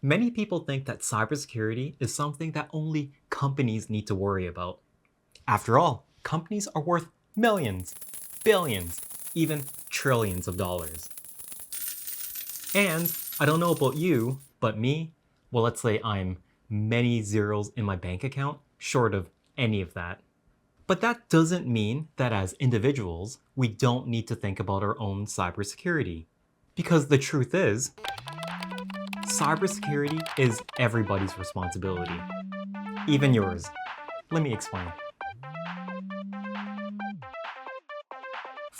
Many people think that cybersecurity is something that only companies need to worry about. After all, companies are worth millions, billions, even trillions of dollars. And I don't know about you, but me, well, let's say I'm many zeros in my bank account, short of any of that. But that doesn't mean that as individuals, we don't need to think about our own cybersecurity. Because the truth is, cybersecurity is everybody's responsibility, even yours. Let me explain.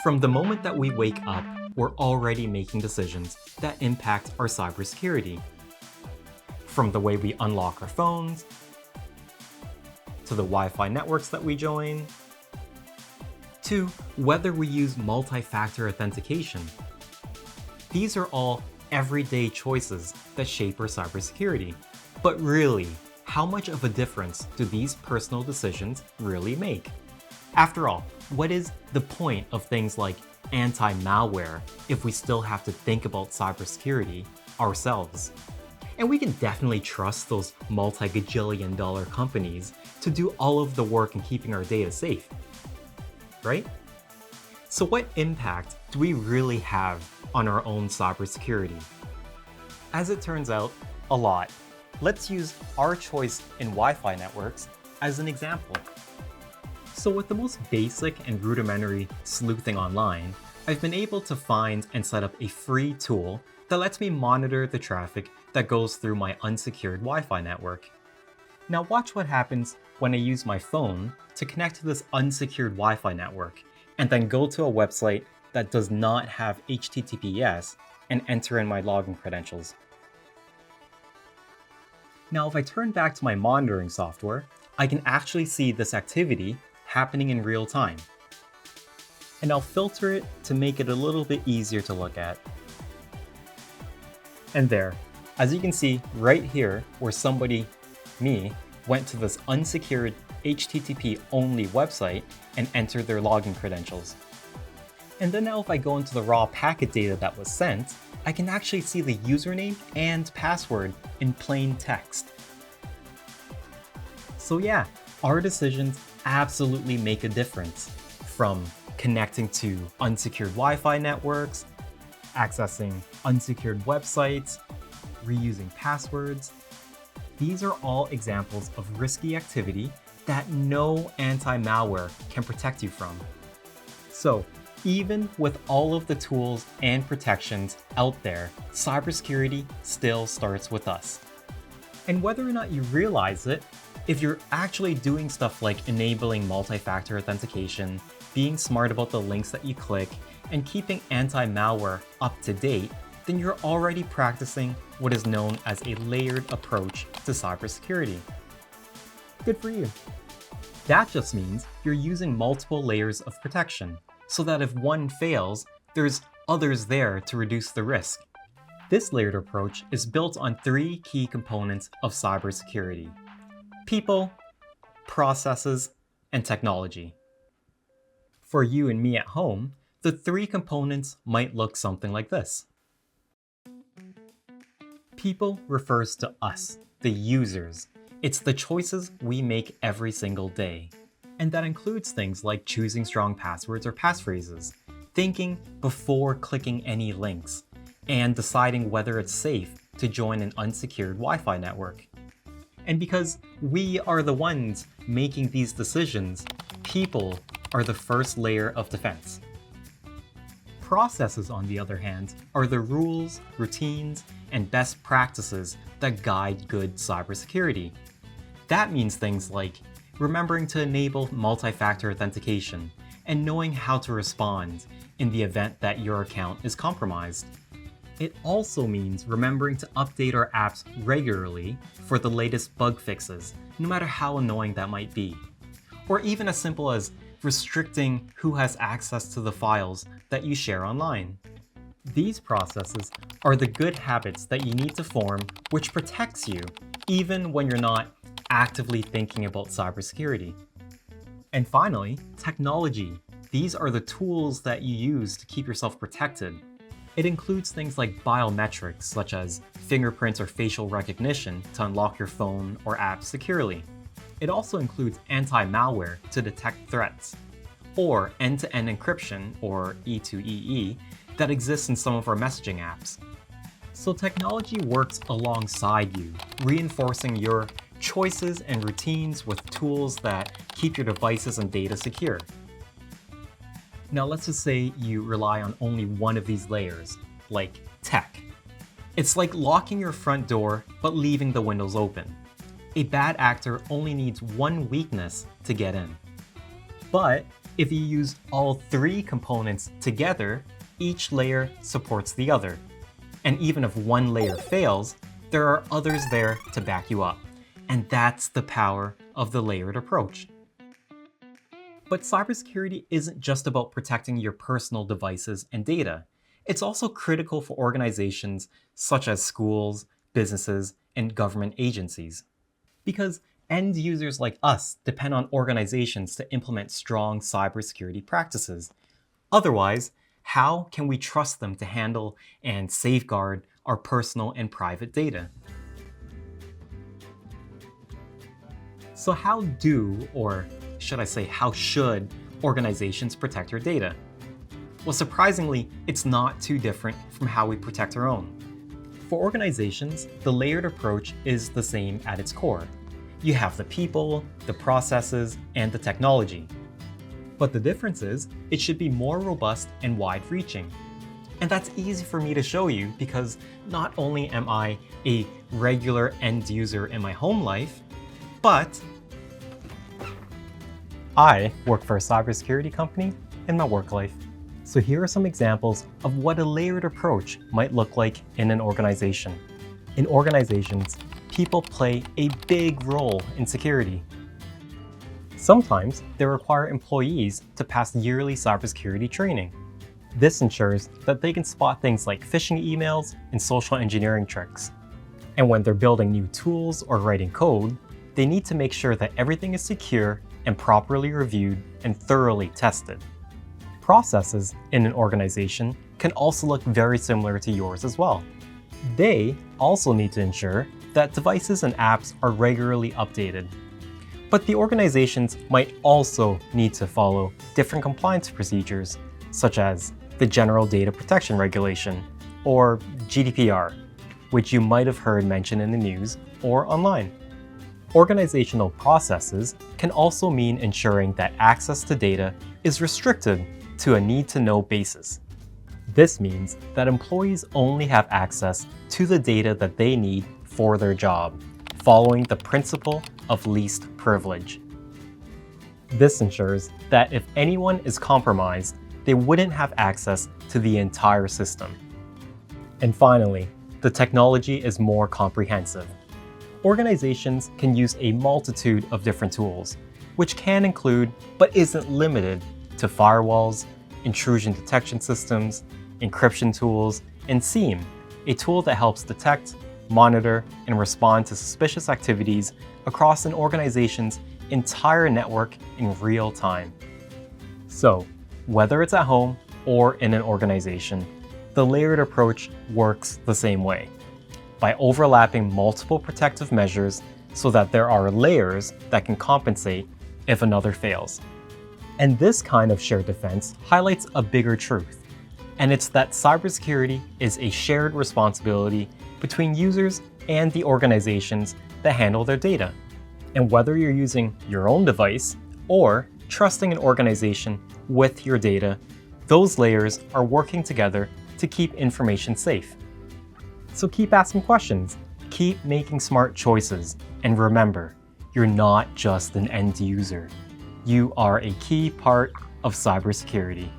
From the moment that we wake up, we're already making decisions that impact our cybersecurity. From the way we unlock our phones, to the Wi-Fi networks that we join, to whether we use multi-factor authentication. These are all everyday choices that shape our cybersecurity. But really, how much of a difference do these personal decisions really make? After all, what is the point of things like anti-malware if we still have to think about cybersecurity ourselves? And we can definitely trust those multi-gajillion dollar companies to do all of the work in keeping our data safe, right? So what impact do we really have on our own cybersecurity? As it turns out, a lot. Let's use our choice in Wi-Fi networks as an example. So with the most basic and rudimentary sleuthing online, I've been able to find and set up a free tool that lets me monitor the traffic that goes through my unsecured Wi-Fi network. Now watch what happens when I use my phone to connect to this unsecured Wi-Fi network and then go to a website that does not have HTTPS and enter in my login credentials. Now if I turn back to my monitoring software, I can actually see this activity happening in real time. And I'll filter it to make it a little bit easier to look at. And there, as you can see right here where somebody, me, went to this unsecured HTTP only website and entered their login credentials. And then now if I go into the raw packet data that was sent, I can actually see the username and password in plain text. So yeah, our decisions absolutely make a difference, from connecting to unsecured Wi-Fi networks, accessing unsecured websites, reusing passwords. These are all examples of risky activity that no anti-malware can protect you from. So, even with all of the tools and protections out there, cybersecurity still starts with us. And whether or not you realize it, if you're actually doing stuff like enabling multi-factor authentication, being smart about the links that you click, and keeping anti-malware up to date, then you're already practicing what is known as a layered approach to cybersecurity. Good for you. That just means you're using multiple layers of protection, so that if one fails, there's others there to reduce the risk. This layered approach is built on three key components of cybersecurity: people, processes, and technology. For you and me at home, the three components might look something like this. People refers to us, the users. It's the choices we make every single day. And that includes things like choosing strong passwords or passphrases, thinking before clicking any links, and deciding whether it's safe to join an unsecured Wi-Fi network. And because we are the ones making these decisions, people are the first layer of defense. Processes, on the other hand, are the rules, routines, and best practices that guide good cybersecurity. That means things like remembering to enable multi-factor authentication and knowing how to respond in the event that your account is compromised. It also means remembering to update our apps regularly for the latest bug fixes, no matter how annoying that might be. Or even as simple as restricting who has access to the files that you share online. These processes are the good habits that you need to form, which protects you even when you're not actively thinking about cybersecurity. And finally, technology. These are the tools that you use to keep yourself protected. It includes things like biometrics, such as fingerprints or facial recognition to unlock your phone or app securely. It also includes anti-malware to detect threats, or end-to-end encryption, or E2EE, that exists in some of our messaging apps. So technology works alongside you, reinforcing your choices and routines with tools that keep your devices and data secure. Now let's just say you rely on only one of these layers, like tech. It's like locking your front door but leaving the windows open. A bad actor only needs one weakness to get in. But if you use all three components together, each layer supports the other. And even if one layer fails, there are others there to back you up. And that's the power of the layered approach. But cybersecurity isn't just about protecting your personal devices and data. It's also critical for organizations such as schools, businesses, and government agencies. Because end users like us depend on organizations to implement strong cybersecurity practices. Otherwise, how can we trust them to handle and safeguard our personal and private data? So how do, or should I say how should, organizations protect your data? Well, surprisingly, it's not too different from how we protect our own. For organizations, the layered approach is the same at its core. You have the people, the processes, and the technology. But the difference is, it should be more robust and wide-reaching. And that's easy for me to show you because not only am I a regular end user in my home life, but I work for a cybersecurity company in my work life. So here are some examples of what a layered approach might look like in an organization. In organizations, people play a big role in security. Sometimes they require employees to pass yearly cybersecurity training. This ensures that they can spot things like phishing emails and social engineering tricks. And when they're building new tools or writing code, they need to make sure that everything is secure and properly reviewed and thoroughly tested. Processes in an organization can also look very similar to yours as well. They also need to ensure that devices and apps are regularly updated. But the organizations might also need to follow different compliance procedures, such as the General Data Protection Regulation, or GDPR, which you might have heard mentioned in the news or online. Organizational processes can also mean ensuring that access to data is restricted to a need-to-know basis. This means that employees only have access to the data that they need for their job, following the principle of least privilege. This ensures that if anyone is compromised, they wouldn't have access to the entire system. And finally, the technology is more comprehensive. Organizations can use a multitude of different tools, which can include, but isn't limited to firewalls, intrusion detection systems, encryption tools, and SIEM, a tool that helps detect, monitor, and respond to suspicious activities across an organization's entire network in real time. So, whether it's at home or in an organization, the layered approach works the same way, by overlapping multiple protective measures so that there are layers that can compensate if another fails. And this kind of shared defense highlights a bigger truth, and it's that cybersecurity is a shared responsibility between users and the organizations that handle their data. And whether you're using your own device or trusting an organization with your data, those layers are working together to keep information safe. So keep asking questions, keep making smart choices, and remember, you're not just an end user. You are a key part of cybersecurity.